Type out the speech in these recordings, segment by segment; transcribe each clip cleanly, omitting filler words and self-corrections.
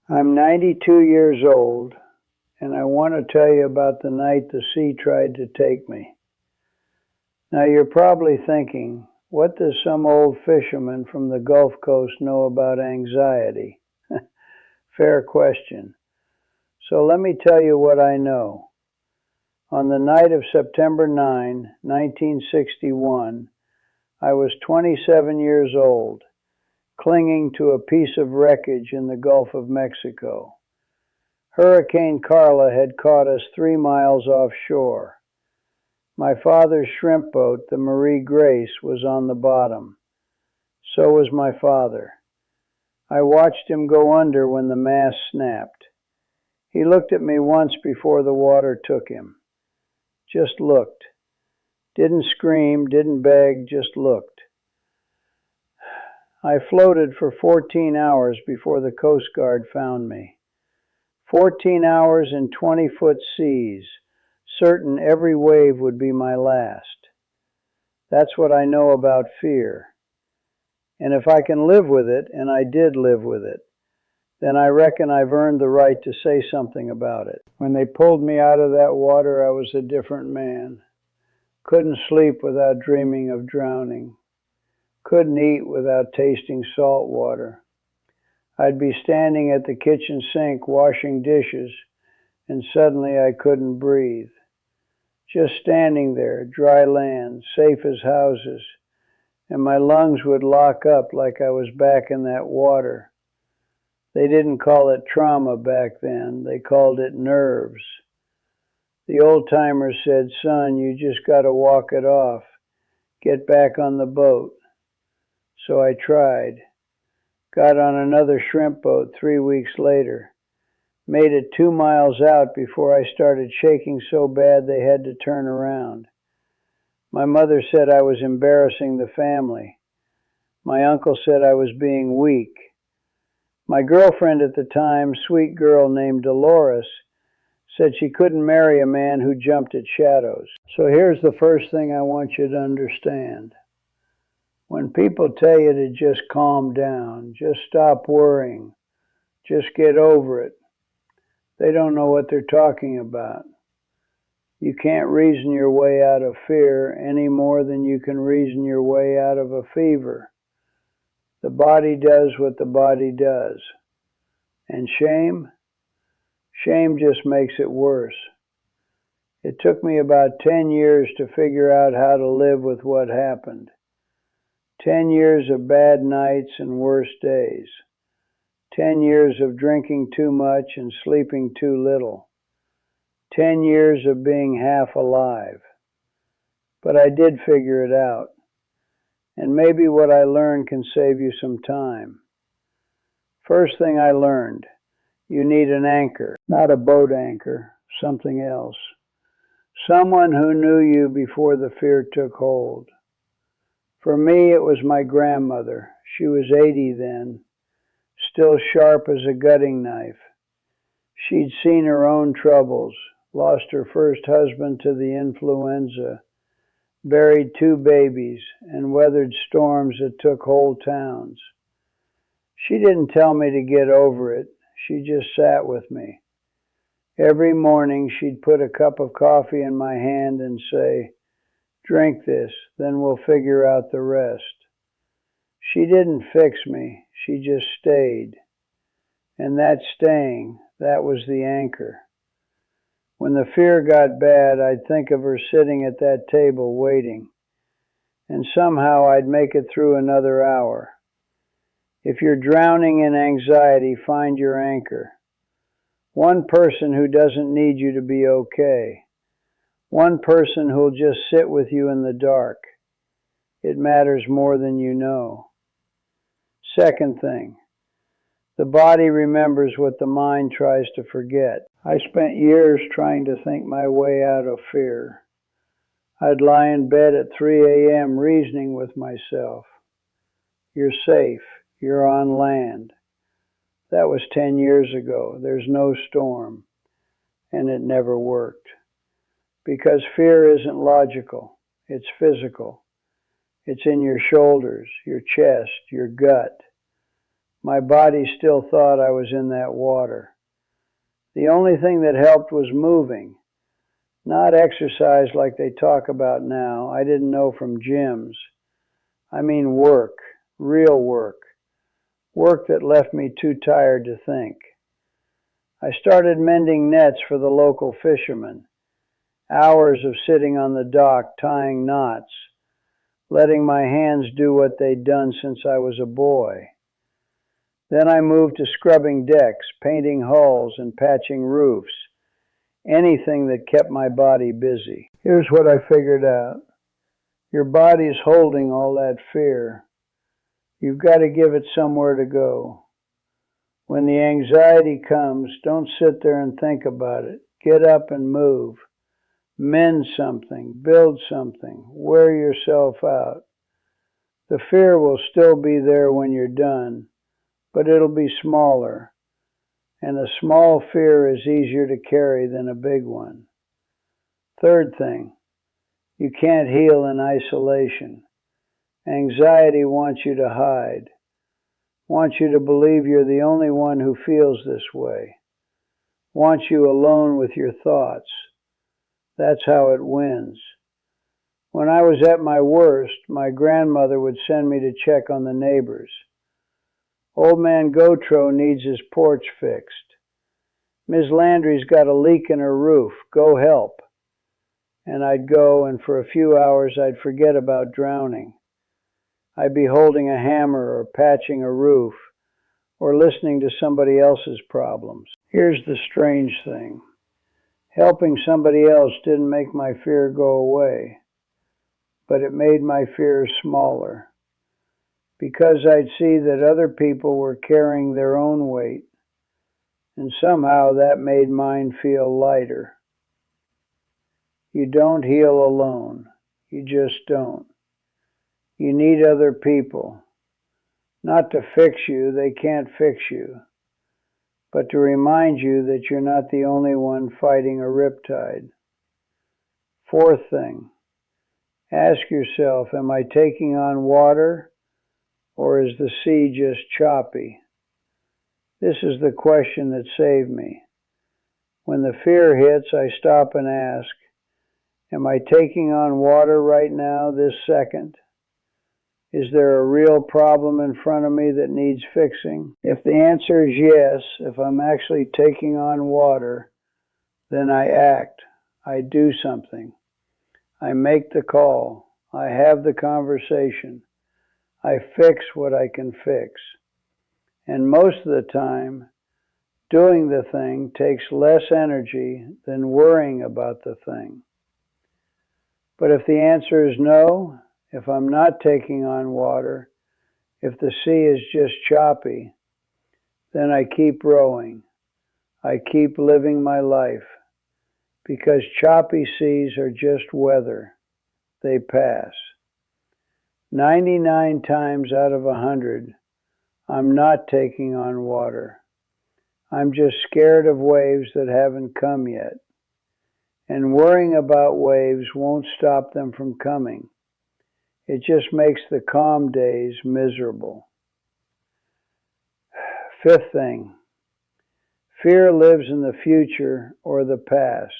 I'm 92 years old, and I want to tell you about the night the sea tried to take me. Now, you're probably thinking, what does some old fisherman from the Gulf Coast know about anxiety? Fair question. So let me tell you what I know. On the night of September 9, 1961, I was 27 years old, clinging to a piece of wreckage in the Gulf of Mexico. Hurricane Carla had caught us 3 miles offshore. My father's shrimp boat, the Marie Grace, was on the bottom. So was my father. I watched him go under when the mast snapped. He looked at me once before the water took him. Just looked. Didn't scream, didn't beg, just looked. I floated for 14 hours before the Coast Guard found me. 14 hours in 20-foot seas, certain every wave would be my last. That's what I know about fear. And if I can live with it, and I did live with it, then I reckon I've earned the right to say something about it. When they pulled me out of that water, I was a different man. Couldn't sleep without dreaming of drowning. Couldn't eat without tasting salt water. I'd be standing at the kitchen sink washing dishes, and suddenly I couldn't breathe. Just standing there, dry land, safe as houses, and my lungs would lock up like I was back in that water. They didn't call it trauma back then, they called it nerves. The old-timers said, "Son, you just got to walk it off. Get back on the boat." So I tried. Got on another shrimp boat 3 weeks later. Made it 2 miles out before I started shaking so bad they had to turn around. My mother said I was embarrassing the family. My uncle said I was being weak. My girlfriend at the time, sweet girl named Dolores, said she couldn't marry a man who jumped at shadows. So here's the first thing I want you to understand. When people tell you to just calm down, just stop worrying, just get over it, they don't know what they're talking about. You can't reason your way out of fear any more than you can reason your way out of a fever. The body does what the body does. And shame? Shame just makes it worse. It took me about 10 years to figure out how to live with what happened. 10 years of bad nights and worse days. 10 years of drinking too much and sleeping too little. 10 years of being half alive. But I did figure it out. And maybe what I learned can save you some time. First thing I learned, you need an anchor. Not a boat anchor, something else. Someone who knew you before the fear took hold. For me, it was my grandmother. She was 80 then, still sharp as a gutting knife. She'd seen her own troubles, lost her first husband to the influenza, buried 2 babies, and weathered storms that took whole towns. She didn't tell me to get over it. She just sat with me. Every morning she'd put a cup of coffee in my hand and say, "Drink this, then we'll figure out the rest." She didn't fix me, she just stayed. And that staying, that was the anchor. When the fear got bad, I'd think of her sitting at that table waiting. And somehow I'd make it through another hour. If you're drowning in anxiety, find your anchor. One person who doesn't need you to be okay. One person who'll just sit with you in the dark. It matters more than you know. Second thing, the body remembers what the mind tries to forget. I spent years trying to think my way out of fear. I'd lie in bed at 3 a.m. reasoning with myself. You're safe. You're on land. That was 10 years ago. There's no storm. And it never worked. Because fear isn't logical. It's physical. It's in your shoulders, your chest, your gut. My body still thought I was in that water. The only thing that helped was moving, not exercise like they talk about now. I didn't know from gyms. I mean work, real work, work that left me too tired to think. I started mending nets for the local fishermen, hours of sitting on the dock tying knots, letting my hands do what they'd done since I was a boy. Then I moved to scrubbing decks, painting hulls, and patching roofs, anything that kept my body busy. Here's what I figured out. Your body's holding all that fear. You've got to give it somewhere to go. When the anxiety comes, don't sit there and think about it. Get up and move. Mend something, build something, wear yourself out. The fear will still be there when you're done, but it'll be smaller. And a small fear is easier to carry than a big one. Third thing, you can't heal in isolation. Anxiety wants you to hide, wants you to believe you're the only one who feels this way, wants you alone with your thoughts. That's how it wins. When I was at my worst, my grandmother would send me to check on the neighbors. Old man Gotro needs his porch fixed. Ms. Landry's got a leak in her roof. Go help. And I'd go, and for a few hours I'd forget about drowning. I'd be holding a hammer or patching a roof or listening to somebody else's problems. Here's the strange thing. Helping somebody else didn't make my fear go away, but it made my fears smaller, because I'd see that other people were carrying their own weight, and somehow that made mine feel lighter. You don't heal alone. You just don't. You need other people, not to fix you, they can't fix you, but to remind you that you're not the only one fighting a riptide. Fourth thing, ask yourself, am I taking on water, or is the sea just choppy? This is the question that saved me. When the fear hits, I stop and ask, am I taking on water right now, this second? Is there a real problem in front of me that needs fixing? If the answer is yes, if I'm actually taking on water, then I act. I do something. I make the call. I have the conversation. I fix what I can fix. And most of the time, doing the thing takes less energy than worrying about the thing. But if the answer is no, if I'm not taking on water, if the sea is just choppy, then I keep rowing. I keep living my life, because choppy seas are just weather. They pass. 99 times out of 100, I'm not taking on water. I'm just scared of waves that haven't come yet. And worrying about waves won't stop them from coming. It just makes the calm days miserable. Fifth thing, fear lives in the future or the past,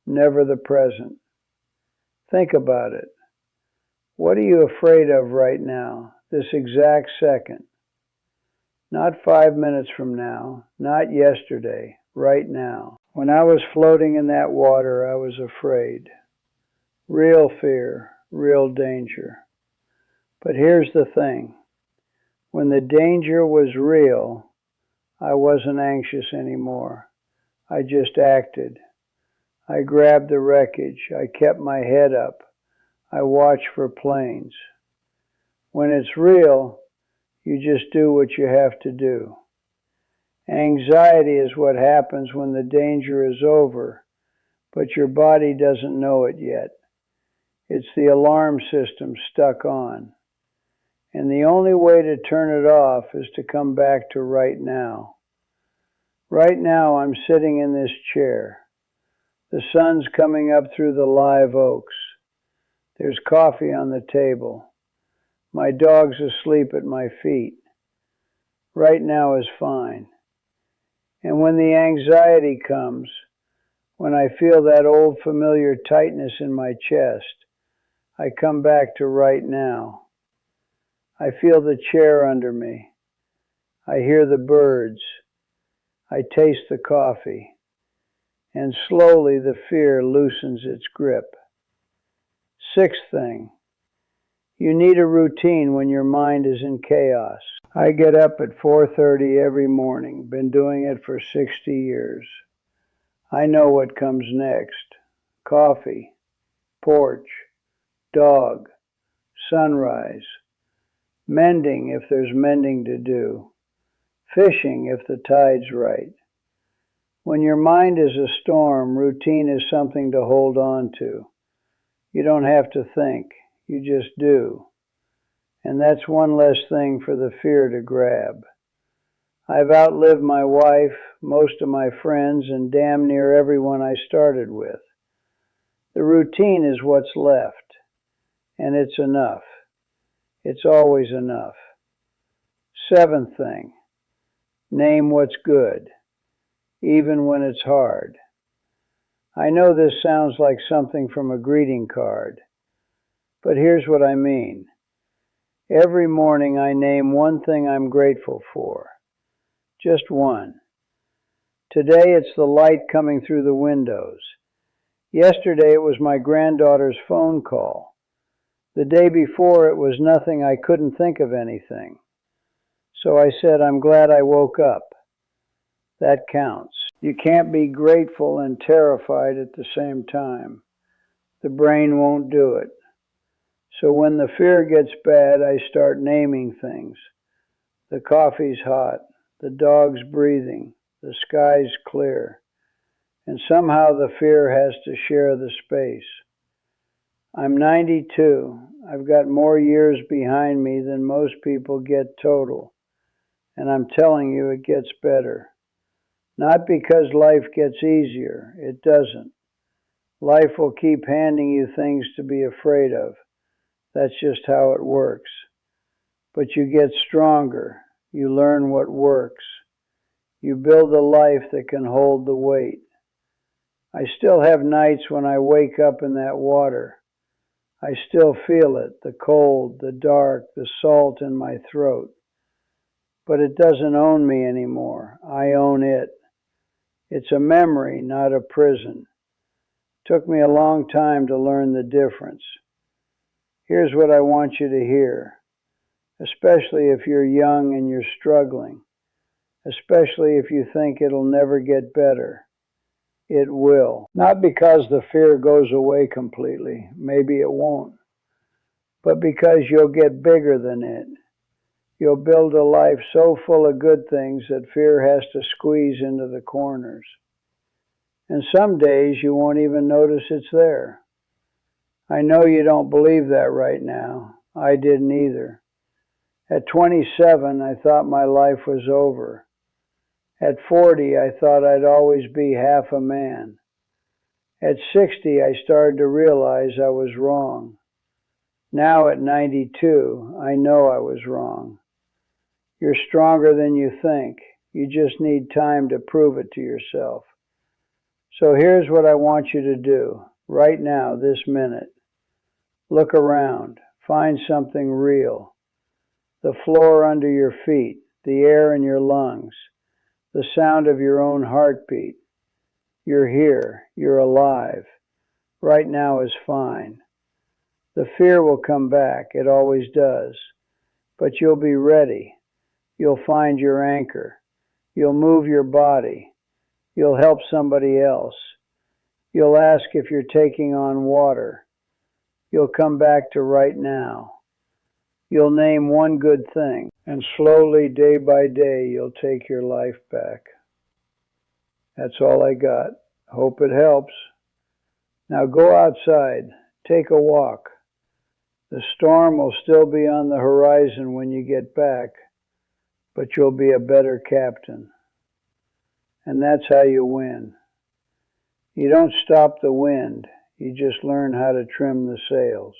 never the present. Think about it. What are you afraid of right now, this exact second? Not 5 minutes from now, not yesterday, right now. When I was floating in that water, I was afraid. Real fear, real danger. But here's the thing. When the danger was real, I wasn't anxious anymore. I just acted. I grabbed the wreckage. I kept my head up. I watched for planes. When it's real, you just do what you have to do. Anxiety is what happens when the danger is over, but your body doesn't know it yet. It's the alarm system stuck on. And the only way to turn it off is to come back to right now. Right now I'm sitting in this chair. The sun's coming up through the live oaks. There's coffee on the table. My dog's asleep at my feet. Right now is fine. And when the anxiety comes, when I feel that old familiar tightness in my chest, I come back to right now. I feel the chair under me. I hear the birds. I taste the coffee. And slowly the fear loosens its grip. Sixth thing, you need a routine when your mind is in chaos. I get up at 4:30 every morning, been doing it for 60 years. I know what comes next. Coffee, porch, dog, sunrise, mending if there's mending to do, fishing if the tide's right. When your mind is a storm, routine is something to hold on to. You don't have to think, you just do. And that's one less thing for the fear to grab. I've outlived my wife, most of my friends, and damn near everyone I started with. The routine is what's left, and it's enough. It's always enough. Seventh thing, name what's good, even when it's hard. I know this sounds like something from a greeting card, but here's what I mean. Every morning I name one thing I'm grateful for. Just one. Today it's the light coming through the windows. Yesterday it was my granddaughter's phone call. The day before it was nothing. I couldn't think of anything. So I said, I'm glad I woke up. That counts. You can't be grateful and terrified at the same time. The brain won't do it. So when the fear gets bad, I start naming things. The coffee's hot. The dog's breathing. The sky's clear. And somehow the fear has to share the space. I'm 92. I've got more years behind me than most people get total. And I'm telling you, it gets better. Not because life gets easier. It doesn't. Life will keep handing you things to be afraid of. That's just how it works. But you get stronger. You learn what works. You build a life that can hold the weight. I still have nights when I wake up in that water. I still feel it, the cold, the dark, the salt in my throat. But it doesn't own me anymore. I own it. It's a memory, not a prison. Took me a long time to learn the difference. Here's what I want you to hear, especially if you're young and you're struggling, especially if you think it'll never get better. It will. Not because the fear goes away completely, maybe it won't, but because you'll get bigger than it. You'll build a life so full of good things that fear has to squeeze into the corners. And some days you won't even notice it's there. I know you don't believe that right now. I didn't either. At 27, I thought my life was over. At 40, I thought I'd always be half a man. At 60, I started to realize I was wrong. Now at 92, I know I was wrong. You're stronger than you think. You just need time to prove it to yourself. So here's what I want you to do, right now, this minute. Look around. Find something real. The floor under your feet, the air in your lungs, the sound of your own heartbeat. You're here. You're alive. Right now is fine. The fear will come back. It always does. But you'll be ready. You'll find your anchor. You'll move your body. You'll help somebody else. You'll ask if you're taking on water. You'll come back to right now. You'll name one good thing, and slowly, day by day, you'll take your life back. That's all I got. Hope it helps. Now go outside. Take a walk. The storm will still be on the horizon when you get back, but you'll be a better captain. And that's how you win. You don't stop the wind. You just learn how to trim the sails.